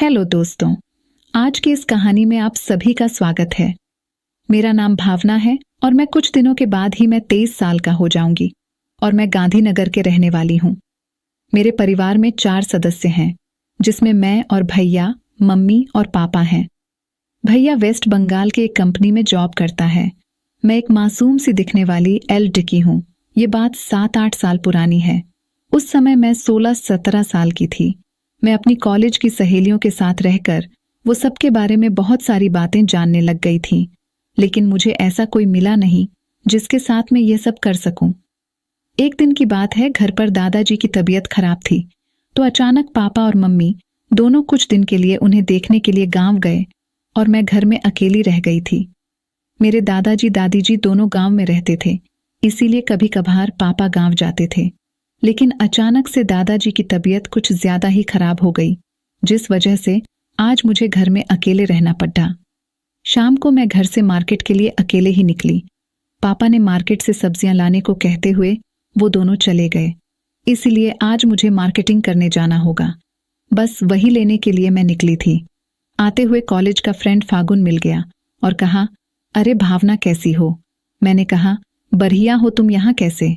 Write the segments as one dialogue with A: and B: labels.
A: Hello दोस्तों, आज की इस कहानी में आप सभी का स्वागत है। मेरा नाम भावना है और मैं कुछ दिनों के बाद ही मैं 23 साल का हो जाऊंगी और मैं गांधीनगर के रहने वाली हूँ। मेरे परिवार में 4 सदस्य हैं, जिसमें मैं और भैया, मम्मी और पापा हैं। भैया वेस्ट बंगाल के एक कंपनी में जॉब करता है। मैं एक मासूम सी दिखने वाली एल.डी. हूँ। ये बात 7-8 साल पुरानी है। उस समय मैं 16-17 साल की थी। मैं अपनी कॉलेज की सहेलियों के साथ रहकर वो सबके बारे में बहुत सारी बातें जानने लग गई थी, लेकिन मुझे ऐसा कोई मिला नहीं जिसके साथ मैं ये सब कर सकूं। एक दिन की बात है, घर पर दादाजी की तबीयत खराब थी, तो अचानक पापा और मम्मी दोनों कुछ दिन के लिए उन्हें देखने के लिए गांव गए और मैं घर में अकेली रह गई थी। मेरे दादाजी दादी दोनों गांव में रहते थे, इसीलिए कभी कभार पापा गांव जाते थे। लेकिन अचानक से दादाजी की तबीयत कुछ ज्यादा ही खराब हो गई, जिस वजह से आज मुझे घर में अकेले रहना पड़ा। शाम को मैं घर से मार्केट के लिए अकेले ही निकली। पापा ने मार्केट से सब्जियां लाने को कहते हुए वो दोनों चले गए, इसलिए आज मुझे मार्केटिंग करने जाना होगा। बस वही लेने के लिए मैं निकली थी। आते हुए कॉलेज का फ्रेंड फागुन मिल गया और कहा, अरे भावना कैसी हो? मैंने कहा, बढ़िया हो, तुम यहाँ कैसे?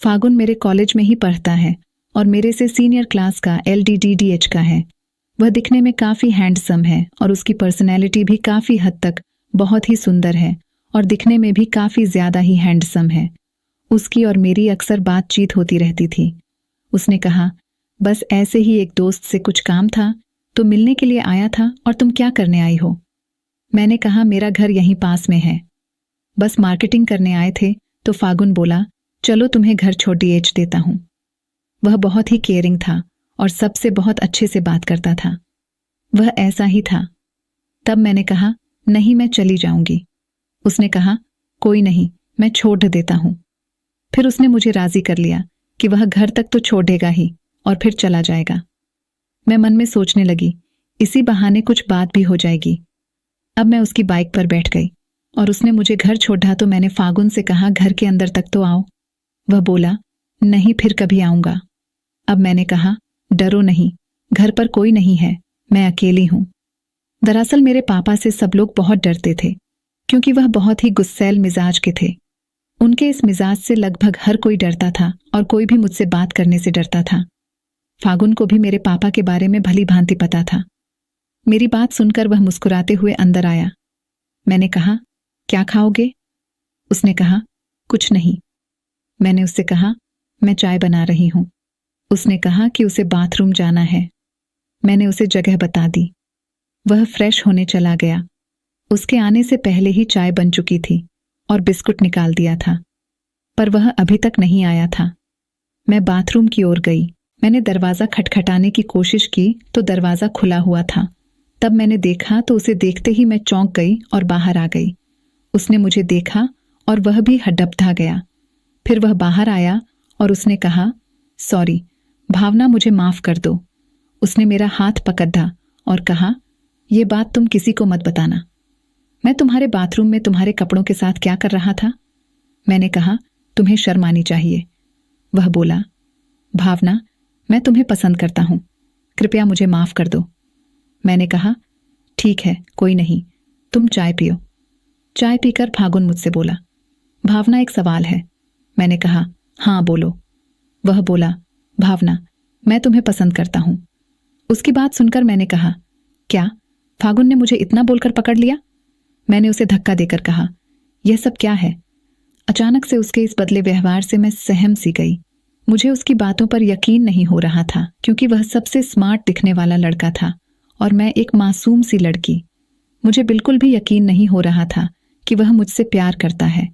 A: फागुन मेरे कॉलेज में ही पढ़ता है और मेरे से सीनियर क्लास का LDDDH का है। वह दिखने में काफ़ी हैंडसम है और उसकी पर्सनैलिटी भी काफ़ी हद तक बहुत ही सुंदर है और दिखने में भी काफ़ी ज़्यादा ही हैंडसम है। उसकी और मेरी अक्सर बातचीत होती रहती थी। उसने कहा, बस ऐसे ही एक दोस्त से कुछ काम था तो मिलने के लिए आया था, और तुम क्या करने आई हो? मैंने कहा, मेरा घर यहीं पास में है, बस मार्केटिंग करने आए थे। तो फागुन बोला, चलो तुम्हें घर छोड़ देता हूँ। वह बहुत ही केयरिंग था और सबसे बहुत अच्छे से बात करता था। वह ऐसा ही था। तब मैंने कहा, नहीं, मैं चली जाऊंगी। उसने कहा, कोई नहीं, मैं छोड़ देता हूँ। फिर उसने मुझे राजी कर लिया कि वह घर तक तो छोड़ेगा ही और फिर चला जाएगा। मैं मन में सोचने लगी, इसी बहाने कुछ बात भी हो जाएगी। अब मैं उसकी बाइक पर बैठ गई और उसने मुझे घर छोड़ा तो मैंने फागुन से कहा, घर के अंदर तक तो आओ। वह बोला, नहीं, फिर कभी आऊंगा। अब मैंने कहा, डरो नहीं, घर पर कोई नहीं है, मैं अकेली हूं। दरअसल मेरे पापा से सब लोग बहुत डरते थे, क्योंकि वह बहुत ही गुस्सैल मिजाज के थे। उनके इस मिजाज से लगभग हर कोई डरता था और कोई भी मुझसे बात करने से डरता था। फागुन को भी मेरे पापा के बारे में भली भांति पता था। मेरी बात सुनकर वह मुस्कुराते हुए अंदर आया। मैंने कहा, क्या खाओगे? उसने कहा, कुछ नहीं। मैंने उससे कहा, मैं चाय बना रही हूं। उसने कहा कि उसे बाथरूम जाना है। मैंने उसे जगह बता दी। वह फ्रेश होने चला गया। उसके आने से पहले ही चाय बन चुकी थी और बिस्कुट निकाल दिया था, पर वह अभी तक नहीं आया था। मैं बाथरूम की ओर गई। मैंने दरवाज़ा खटखटाने की कोशिश की तो दरवाज़ा खुला हुआ था। तब मैंने देखा तो उसे देखते ही मैं चौंक गई और बाहर आ गई। उसने मुझे देखा और वह भी हड़बड़ा गया। फिर वह बाहर आया और उसने कहा, सॉरी भावना, मुझे माफ़ कर दो। उसने मेरा हाथ पकड़ा और कहा, यह बात तुम किसी को मत बताना। मैं तुम्हारे बाथरूम में तुम्हारे कपड़ों के साथ क्या कर रहा था? मैंने कहा, तुम्हें शर्म आनी चाहिए। वह बोला, भावना, मैं तुम्हें पसंद करता हूं, कृपया मुझे माफ़ कर दो। मैंने कहा, ठीक है, कोई नहीं, तुम चाय पियो। चाय पीकर फागुन मुझसे बोला, भावना, एक सवाल है। मैंने कहा, हाँ बोलो। वह बोला, भावना, मैं तुम्हें पसंद करता हूं। उसकी बात सुनकर मैंने कहा, क्या? फागुन ने मुझे इतना बोलकर पकड़ लिया? मैंने उसे धक्का देकर कहा, यह सब क्या है? अचानक से उसके इस बदले व्यवहार से मैं सहम सी गई। मुझे उसकी बातों पर यकीन नहीं हो रहा था, क्योंकि वह सबसे स्मार्ट दिखने वाला लड़का था और मैं एक मासूम सी लड़की। मुझे बिल्कुल भी यकीन नहीं हो रहा था कि वह मुझसे प्यार करता है,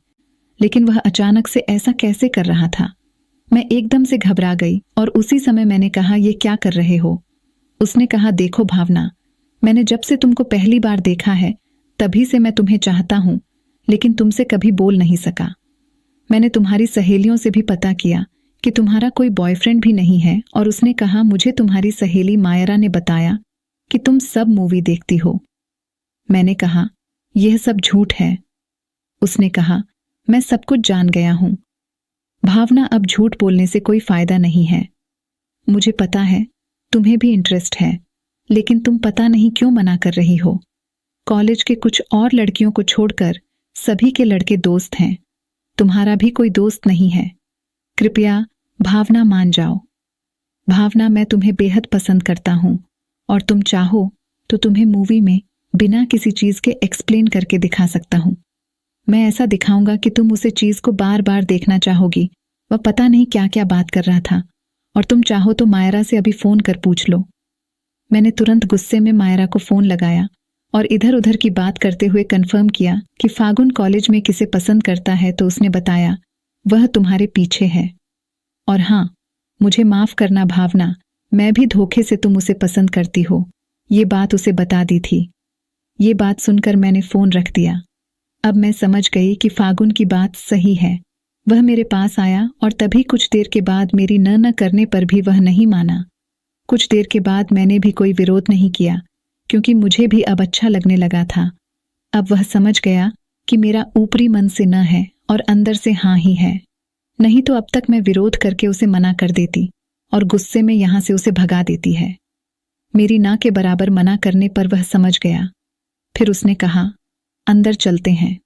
A: लेकिन वह अचानक से ऐसा कैसे कर रहा था? मैं एकदम से घबरा गई और उसी समय मैंने कहा, ये क्या कर रहे हो? उसने कहा, देखो भावना, मैंने जब से तुमको पहली बार देखा है तभी से मैं तुम्हें चाहता हूं, लेकिन तुमसे कभी बोल नहीं सका। मैंने तुम्हारी सहेलियों से भी पता किया कि तुम्हारा कोई बॉयफ्रेंड भी नहीं है, और उसने कहा, मुझे तुम्हारी सहेली मायरा ने बताया कि तुम सब मूवी देखती हो। मैंने कहा, यह सब झूठ है। उसने कहा, मैं सब कुछ जान गया हूं। भावना, अब झूठ बोलने से कोई फायदा नहीं है। मुझे पता है तुम्हें भी इंटरेस्ट है, लेकिन तुम पता नहीं क्यों मना कर रही हो। कॉलेज के कुछ और लड़कियों को छोड़कर सभी के लड़के दोस्त हैं, तुम्हारा भी कोई दोस्त नहीं है। कृपया भावना मान जाओ। भावना, मैं तुम्हें बेहद पसंद करता हूं और तुम चाहो तो तुम्हें मूवी में बिना किसी चीज के एक्सप्लेन करके दिखा सकता हूं। मैं ऐसा दिखाऊंगा कि तुम उसे चीज को बार बार देखना चाहोगी। वह पता नहीं क्या क्या बात कर रहा था, और तुम चाहो तो मायरा से अभी फोन कर पूछ लो। मैंने तुरंत गुस्से में मायरा को फोन लगाया और इधर उधर की बात करते हुए कंफर्म किया कि फागुन कॉलेज में किसे पसंद करता है, तो उसने बताया वह तुम्हारे पीछे है। और हाँ, मुझे माफ करना भावना, मैं भी धोखे से तुम उसे पसंद करती हो, ये बात उसे बता दी थी। ये बात सुनकर मैंने फोन रख दिया। अब मैं समझ गई कि फागुन की बात सही है। वह मेरे पास आया और तभी कुछ देर के बाद मेरी न करने पर भी वह नहीं माना। कुछ देर के बाद मैंने भी कोई विरोध नहीं किया, क्योंकि मुझे भी अब अच्छा लगने लगा था। अब वह समझ गया कि मेरा ऊपरी मन से न है और अंदर से हाँ ही है। नहीं तो अब तक मैं विरोध करके उसे मना कर देती और गुस्से में यहां से उसे भगा देती है। मेरी ना के बराबर मना करने पर वह समझ गया। फिर उसने कहा, अंदर चलते हैं।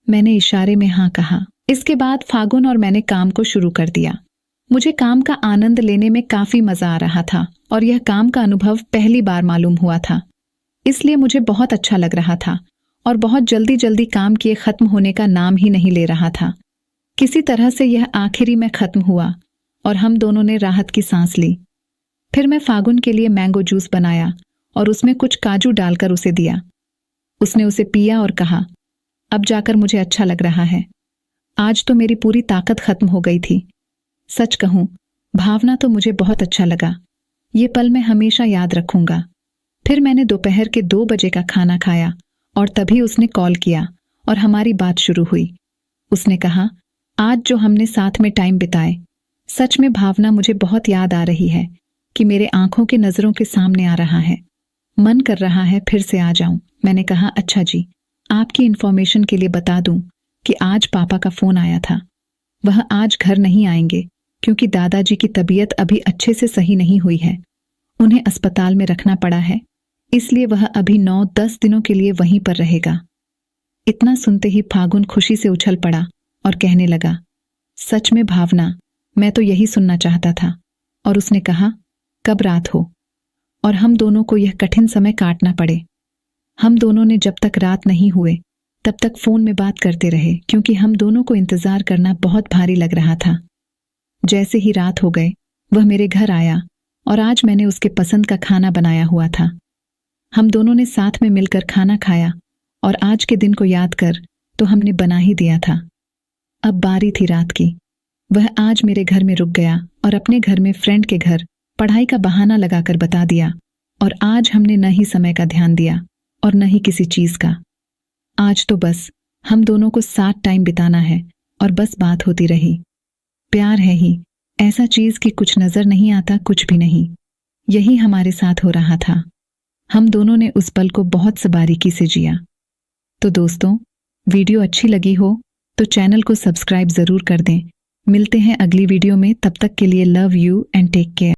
A: मैंने इशारे में हाँ कहा। इसके बाद फागुन और मैंने काम को शुरू कर दिया। मुझे काम का आनंद लेने में काफी मजा आ रहा था और यह काम का अनुभव पहली बार मालूम हुआ था, इसलिए मुझे बहुत अच्छा लग रहा था और बहुत जल्दी जल्दी काम किए खत्म होने का नाम ही नहीं ले रहा था। किसी तरह से यह आखिरी में खत्म हुआ और हम दोनों ने राहत की सांस ली। फिर मैं फागुन के लिए मैंगो जूस बनाया और उसमें कुछ काजू डालकर उसे दिया। उसने उसे पिया और कहा, अब जाकर मुझे अच्छा लग रहा है। आज तो मेरी पूरी ताकत खत्म हो गई थी। सच कहूं भावना, तो मुझे बहुत अच्छा लगा। ये पल मैं हमेशा याद रखूंगा। फिर मैंने दोपहर के 2 बजे का खाना खाया और तभी उसने कॉल किया और हमारी बात शुरू हुई। उसने कहा, आज जो हमने साथ में टाइम बिताए, सच में भावना मुझे बहुत याद आ रही है कि मेरे आंखों के नजरों के सामने आ रहा है। मन कर रहा है फिर से आ जाऊं। मैंने कहा, अच्छा जी, आपकी इन्फॉर्मेशन के लिए बता दूं कि आज पापा का फोन आया था। वह आज घर नहीं आएंगे क्योंकि दादाजी की तबीयत अभी अच्छे से सही नहीं हुई है। उन्हें अस्पताल में रखना पड़ा है, इसलिए वह अभी 9-10 दिनों के लिए वहीं पर रहेगा। इतना सुनते ही फागुन खुशी से उछल पड़ा और कहने लगा, सच में भावना, मैं तो यही सुनना चाहता था। और उसने कहा, कब रात हो और हम दोनों को यह कठिन समय काटना पड़े। हम दोनों ने जब तक रात नहीं हुए तब तक फोन में बात करते रहे, क्योंकि हम दोनों को इंतजार करना बहुत भारी लग रहा था। जैसे ही रात हो गए वह मेरे घर आया और आज मैंने उसके पसंद का खाना बनाया हुआ था। हम दोनों ने साथ में मिलकर खाना खाया और आज के दिन को याद कर तो हमने बना ही दिया था। अब बारी थी रात की। वह आज मेरे घर में रुक गया और अपने घर में फ्रेंड के घर पढ़ाई का बहाना लगाकर बता दिया, और आज हमने न ही समय का ध्यान दिया और न ही किसी चीज का। आज तो बस हम दोनों को साथ टाइम बिताना है और बस बात होती रही। प्यार है ही ऐसा चीज कि कुछ नजर नहीं आता, कुछ भी नहीं। यही हमारे साथ हो रहा था। हम दोनों ने उस पल को बहुत बारीकी से जिया। तो दोस्तों, वीडियो अच्छी लगी हो तो चैनल को सब्सक्राइब जरूर कर दें। मिलते हैं अगली वीडियो में, तब तक के लिए love you and take care.